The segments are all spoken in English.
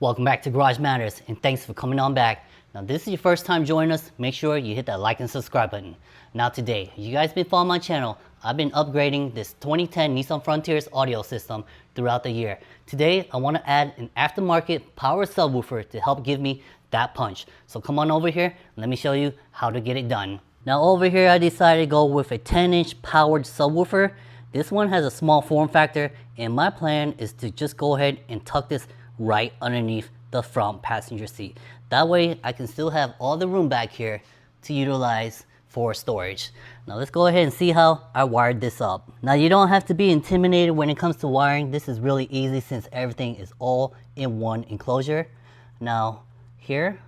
Welcome back to Garage Matters, and thanks for coming on back. Now, this is your first time joining us, make sure you hit that like and subscribe button. Now today, you guys been following my channel, I've been upgrading this 2010 Nissan Frontier's audio system throughout the year. Today, I want to add an aftermarket power subwoofer to help give me that punch. So come on over here, and let me show you how to get it done. Now over here, I decided to go with a 10-inch powered subwoofer. This one has a small form factor, and my plan is to just go ahead and tuck this right underneath the front passenger seat. That way I can still have all the room back here to utilize for storage. Now let's go ahead and see how I wired this up. Now you don't have to be intimidated when it comes to wiring. This is really easy since everything is all in one enclosure. Now here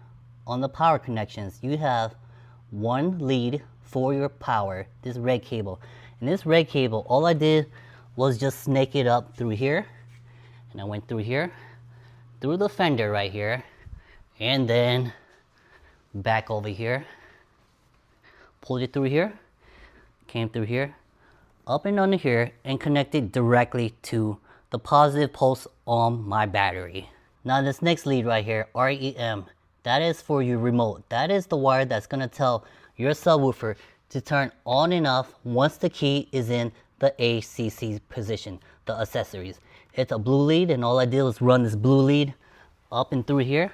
on the power connections, you have one lead for your power, this red cable. And this red cable, all I did was just snake it up through here, and I went through here, through the fender right here, and then back over here, pulled it through here, came through here, up and under here, and connected directly to the positive pulse on my battery. Now this next lead right here, REM, that is for your remote. That is the wire that's going to tell your subwoofer to turn on and off once the key is in the ACC position, the accessories. It's a blue lead, and all I did was run this blue lead up and through here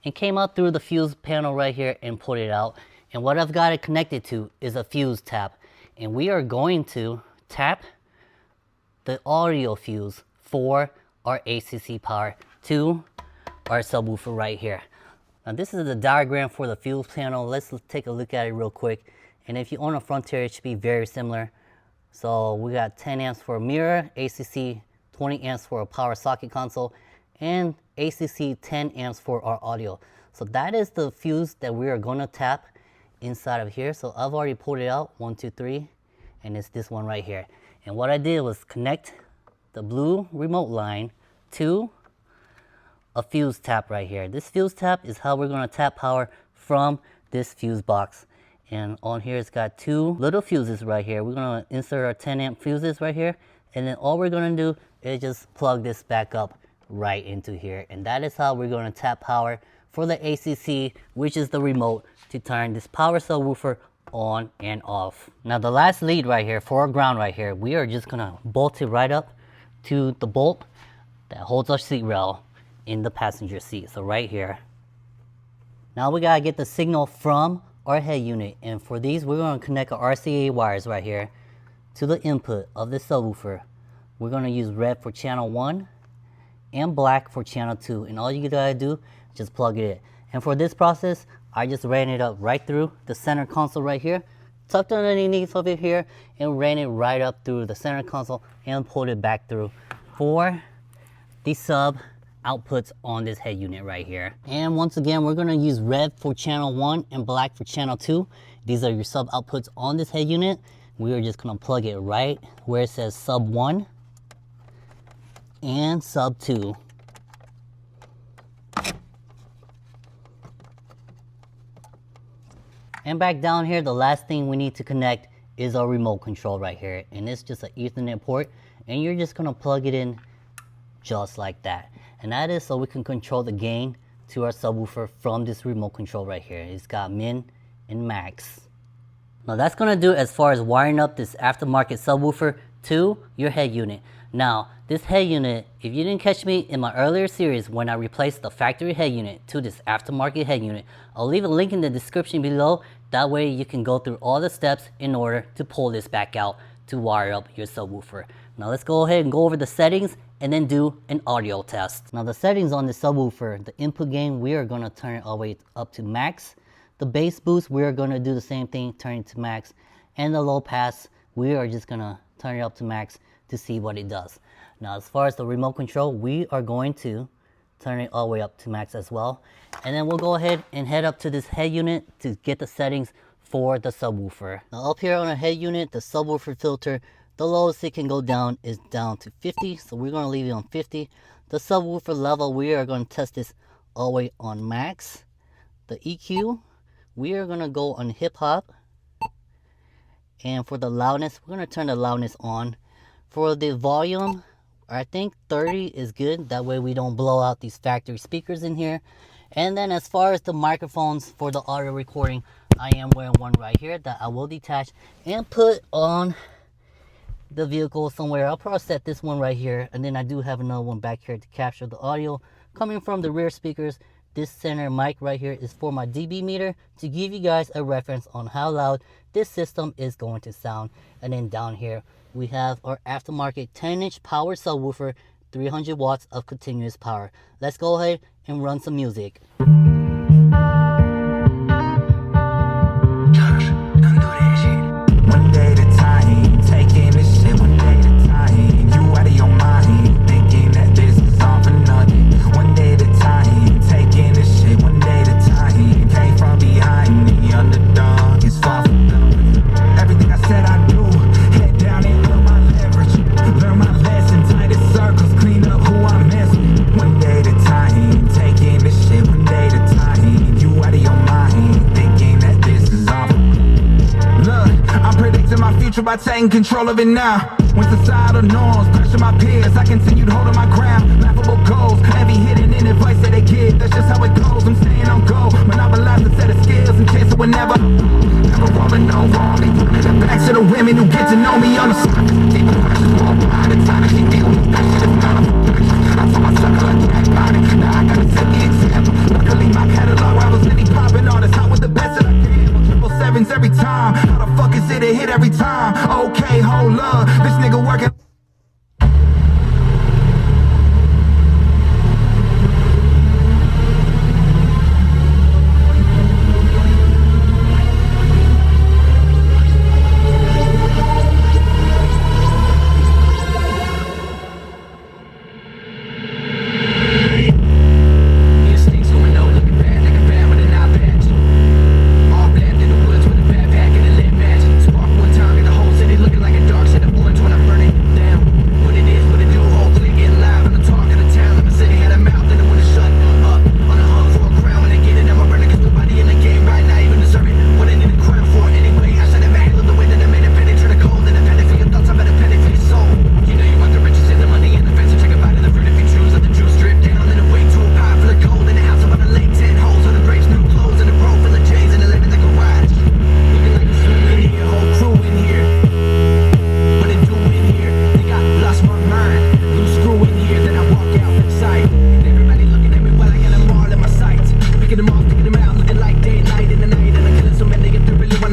and came out through the fuse panel right here and put it out. And what I've got it connected to is a fuse tap, and we are going to tap the audio fuse for our ACC power to our subwoofer right here. Now this is the diagram for the fuse panel. Let's take a look at it real quick. And if you own a Frontier, it should be very similar. So we got 10 amps for a mirror, ACC 20 amps for a power socket console, and ACC 10 amps for our audio. So that is the fuse that we are going to tap inside of here. So I've already pulled it out, 1, 2, 3, and it's this one right here. And what I did was connect the blue remote line to a fuse tap right here. This fuse tap is how we're going to tap power from this fuse box. And on here it's got two little fuses right here. We're going to insert our 10 amp fuses right here, and then all we're going to do is just plug this back up right into here, and that is how we're going to tap power for the ACC, which is the remote to turn this power subwoofer on and off. Now the last lead right here for our ground right here, we are just going to bolt it right up to the bolt that holds our seat rail in the passenger seat. So right here. Now we gotta get the signal from our head unit, and for these we're going to connect our RCA wires right here to the input of the subwoofer. We're going to use red for channel 1 and black for channel 2, and all you gotta do is just plug it in. And for this process, I just ran it up right through the center console right here, tucked underneath over here, and ran it right up through the center console and pulled it back through for the sub outputs on this head unit right here. And once again, we're going to use red for channel 1 and black for channel 2. These are your sub outputs on this head unit. We are just going to plug it right where it says sub 1 and sub 2. And back down here, the last thing we need to connect is our remote control right here, and it's just an Ethernet port, and you're just going to plug it in just like that. And that is so we can control the gain to our subwoofer from this remote control right here. It's got min and max. Now that's going to do as far as wiring up this aftermarket subwoofer to your head unit. Now this head unit, if you didn't catch me in my earlier series when I replaced the factory head unit to this aftermarket head unit, I'll leave a link in the description below. That way you can go through all the steps in order to pull this back out to wire up your subwoofer. Now let's go ahead and go over the settings and then do an audio test. Now the settings on the subwoofer, the input gain, we are going to turn it all the way up to max. The bass boost, we are going to do the same thing, turn it to max. And the low pass, we are just going to turn it up to max to see what it does. Now as far as the remote control, we are going to turn it all the way up to max as well. And then we'll go ahead and head up to this head unit to get the settings for the subwoofer. Now up here on our head unit, the subwoofer filter, the lowest it can go down is down to 50, so we're going to leave it on 50. The subwoofer level, we are going to test this all the way on max. The EQ, we are going to go on hip hop. And for the loudness, we're going to turn the loudness on. For the volume, I think 30 is good. That way we don't blow out these factory speakers in here. And then as far as the microphones for the audio recording, I am wearing one right here that I will detach and put on the vehicle somewhere. I'll probably set this one right here, and then I do have another one back here to capture the audio coming from the rear speakers. This center mic right here is for my dB meter to give you guys a reference on how loud this system is going to sound. And then down here we have our aftermarket 10-inch power subwoofer, 300 watts of continuous power. Let's go ahead and run some music. By taking control of it now. When societal norms pressure my peers, I continued holding my ground. Laughable goals, heavy hitting in advice that they give. That's just how it goes. I'm staying on go. Monopolize a set of skills in case it would never rolling no wrong. They put it back to the women who get to know me on the surface. Deeper questions more by the time that she deal with that shit is not a I told myself I like that body. Now I gotta set the example. Luckily my catalog rivals any popping artists. Hot with the best that I can. Triple sevens every time. How the fuck is it a hit every time? Okay, hold up. This nigga working.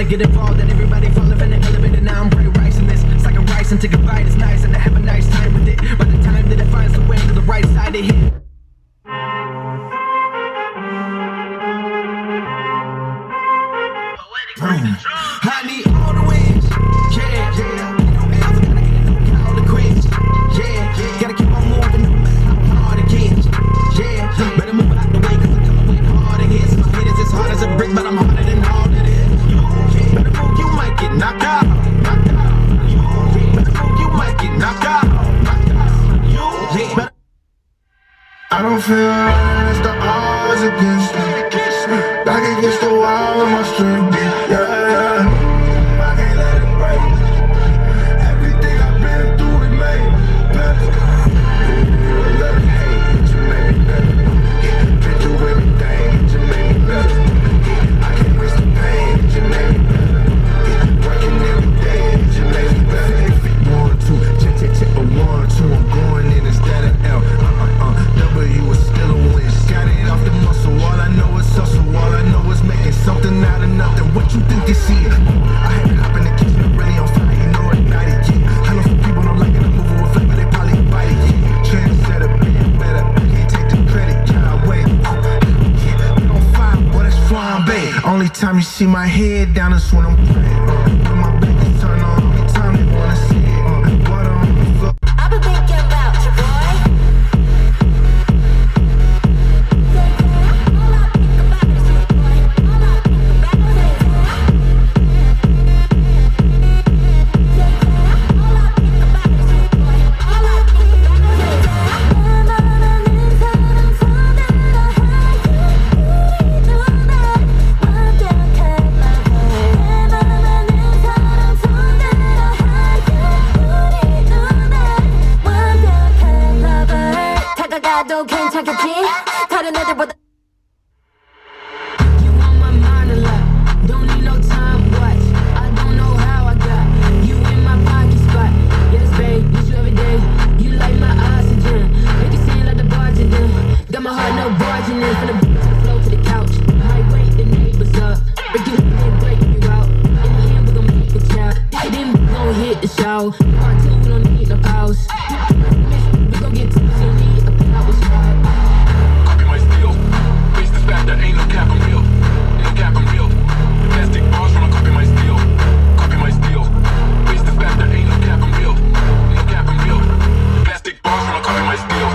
Get involved and everybody fall in the elevator. Now I'm bright rising this. It's like a rice and take a bite. It's nice and I have a nice time with it. By the time that it finds the way to the right side, it hit. I need all the wins. Yeah, yeah. Gotta get all the quits. Yeah, gotta keep on moving no matter how hard it gets. Yeah, better move out the way cause I'm coming with hard it hits. My head is as hard as a brick, but I'm harder than all of this. Better move, you might get knocked out. Better move, you might get knocked out. I don't feel right as the odds against me. Back against the wall with my strength. Yeah. I can't let it break. Everything I've been through it made me better. Let it hate, you made me better. Been through everything, you made me better. I can't waste the pain, you made me better. Working every day, you made me better. If it want to, check a 1, 2, I'm going in instead of L. W is still a win. Got it off the muscle. All I know is hustle. All I know is making something out of nothing. What you think they see? I had it hop in the kitchen, really on fire. You know ignite it. Yeah. I know some people don't like it. I'm moving with flame, but they probably bite it. Yeah. Trendsetter, being better. I can't take the credit. Can't wait. Yeah. We don't find, boy, that's flambe. Only time you see my head down is when I'm praying. When my back is turned on, only time they wanna see it. Water on the floor. I've been thinking about you, boy. 나도 괜찮겠지 다른 애들보다 You on my mind a lot. Don't need no time watch. I don't know how I got you in my pocket spot. Yes, babe, need you every day. You like my oxygen. Make it seem like the bartender. Got my heart no barging in. From the beat to the flow to the couch. Might wake the neighbors up. Break you in, break you out. In the end, we gon' make a child. Then we gon' hit the show. Part two, we don't need no pause. We gon' get tipsy, don't need a power spot. Copy my steel. Face this back, there ain't no cap, I'm real. Ain't no cap, I'm real. Plastic bars when I copy my steel. Copy my steel. Face this back, there ain't no cap, I'm real. Ain't no cap, I'm real. Plastic bars when I copy my steel.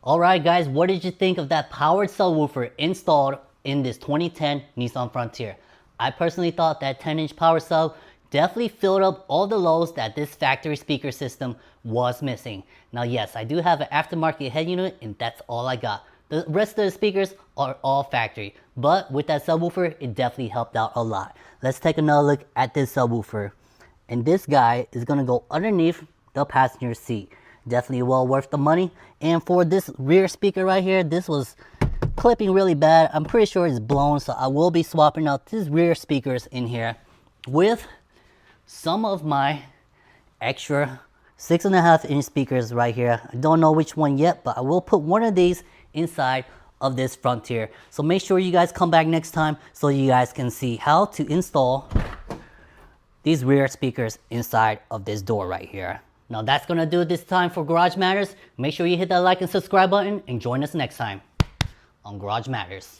Alright guys, what did you think of that powered subwoofer installed in this 2010 Nissan Frontier? I personally thought that 10-inch power sub definitely filled up all the lows that this factory speaker system was missing. Now yes, I do have an aftermarket head unit and that's all I got. The rest of the speakers are all factory, but with that subwoofer, it definitely helped out a lot. Let's take another look at this subwoofer. And this guy is gonna go underneath the passenger seat. Definitely well worth the money. And for this rear speaker right here, this was clipping really bad. I'm pretty sure it's blown, so I will be swapping out these rear speakers in here with some of my extra 6.5-inch speakers right here. I don't know which one yet, but I will put one of these inside of this Frontier. So make sure you guys come back next time so you guys can see how to install these rear speakers inside of this door right here. Now that's gonna do it this time for Garage Matters. Make sure you hit that like and subscribe button and join us next time on Garage Matters.